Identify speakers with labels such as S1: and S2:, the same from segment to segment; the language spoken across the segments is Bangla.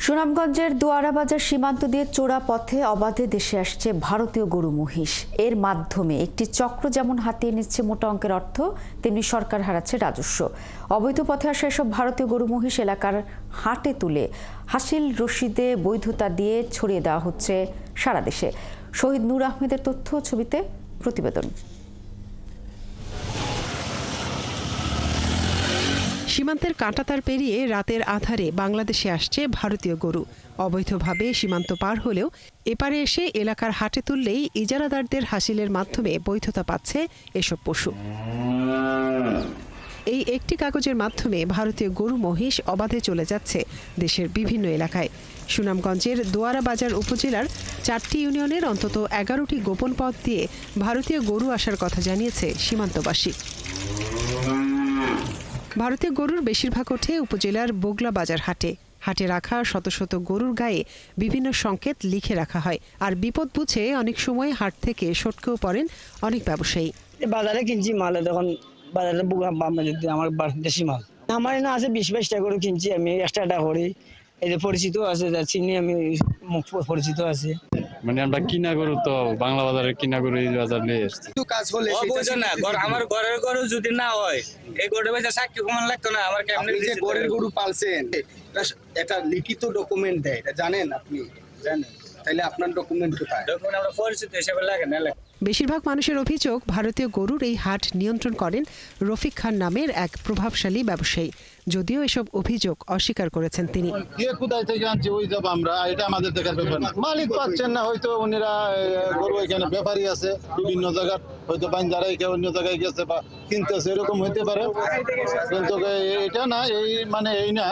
S1: সুনামগঞ্জের দোয়ারাবাজার সীমান্ত দিয়ে চোরা পথে অবাধে দেশে আসছে ভারতীয় গরু মহিষ। এর মাধ্যমে একটি চক্র যেমন হাতিয়ে নিচ্ছে মোটা অঙ্কের অর্থ, তেমনি সরকার হারাচ্ছে রাজস্ব। অবৈধ পথে আসা এসব ভারতীয় গরু মহিষ এলাকার হাটে তুলে হাসিল রশিদে বৈধতা দিয়ে ছড়িয়ে দেওয়া হচ্ছে সারা দেশে। শহীদ নূর আহমেদের তথ্য, ছবিতে প্রতিবেদন।
S2: সীমান্তের কাঁটাতার পেরিয়ে রাতের আধারে বাংলাদেশে আসছে ভারতীয় গরু। অবৈধভাবে সীমান্ত পার হলেও এপারে এসে এলাকার হাটে তুললেই ইজারাদারদের হাসিলের মাধ্যমে বৈধতা পাচ্ছে এসব পশু। এই একটি কাগজের মাধ্যমে ভারতীয় গরু মহিষ অবাধে চলে যাচ্ছে দেশের বিভিন্ন এলাকায়। সুনামগঞ্জের দোয়ারাবাজার উপজেলার 4টি ইউনিয়নের অন্তত 11টি গোপন পথ দিয়ে ভারতীয় গরু আসার কথা জানিয়েছে সীমান্তবাসী। ভারতীয় গরুর বেশিরভাগ ওঠে উপজেলার বগলা বাজার হাটে। হাটে রাখা শত শত গরুর গায়ে বিভিন্ন সংকেত লিখে রাখা হয়। আর বিপদ বুঝে অনেক সময় হাট থেকে সটকেও পড়েন অনেক ব্যবসায়ী।
S3: বাজারে কিনছি মাল, তখন বাজারে আমার দেশি মাল আমার না আছে 20-22 টাকা করে কিনছি, আমি এক্সট্রাটা করি। এই যে পরিচিত আছে, চিনি আমি, মুখ পরিচিত আছে।
S4: মানে আমরা কিনা গরু তো বাংলা বাজারে কিনা গরু এই বাজার নিয়ে এসেছি।
S5: কাজ হলে না, আমার ঘরের গরু যদি না হয় এই গরু বেচা সাক্ষী প্রমাণ লাগতো না। আমার কেমনে যে ঘরের গরু পালছেন এটা লিখিত ডকুমেন্ট দেয়, এটা জানেন আপনি? জানেন? তাহলে আপনার ডকুমেন্ট কোথায়? ডকুমেন্ট আমরা পরিচিত হিসেবে লাগে না।
S2: বেশিরভাগ মানুষের অভিযোগ, ভারতীয় গরুর এই হাট নিয়ন্ত্রণ করেন রফিক খান নামের এক প্রভাবশালী ব্যবসায়ী। যদিও এসব অভিযোগ অস্বীকার করেছেন তিনি।
S6: কোথায় থেকে আনছি ওই যাব আমরা, এটা আমাদের দেখার ব্যাপার না। মালিক পাচ্ছেন না, হয়তো উনিরা গরু এখানে ব্যাপারী আছে বিভিন্ন জায়গার, হয়তো বাঞ্জারা অন্য জায়গায় গেছে বা কিনতেছে, এরকম হইতে পারে। কিন্তু এটা না, এই না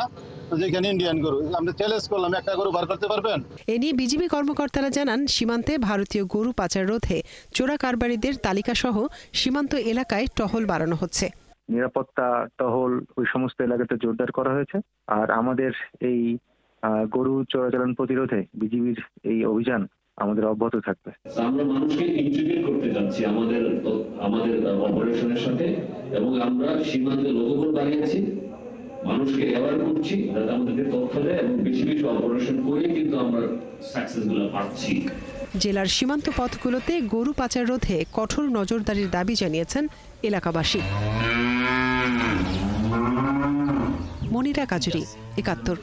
S6: যেখানে ইন্ডিয়ান গরু আমরা চ্যালেঞ্জ করলাম, একটা গরু বার করতে পারবেন?
S2: এ নিয়ে বিজিবি কর্মকর্তারা জানান, সীমান্তে ভারতীয় গরু পাচার রোধে চোরা কারবারিদের তালিকা সহ সীমান্ত এলাকায় টহল বাড়ানো হচ্ছে।
S7: নিরাপত্তা টহল ওই সমস্ত এলাকাতে জোরদার করা হয়েছে। আর আমাদের এই গরু চোরাচালান প্রতিরোধে বিজিবির এই অভিযান আমাদের অব্যাহত থাকবে।
S8: আমরা মানুষকে ইন্টিগ্রেট করতে যাচ্ছি আমাদের অপারেশনের সাথে, এবং আমরা সীমান্তে লোকবল বাড়িয়েছি, মানুষকে অ্যাওয়ার করছি যাতে আমাদেরকে তথ্য দেয়, এবং বেশি বেশি অপারেশন করে কিন্তু আমরা সাকসেসগুলো পাচ্ছি।
S2: জেলার সীমান্ত পথগুলোতে গরু পাচার রোধে কঠোর নজরদারির দাবি জানিয়েছেন এলাকাবাসী। মনিরা কাজুরি, ৭১।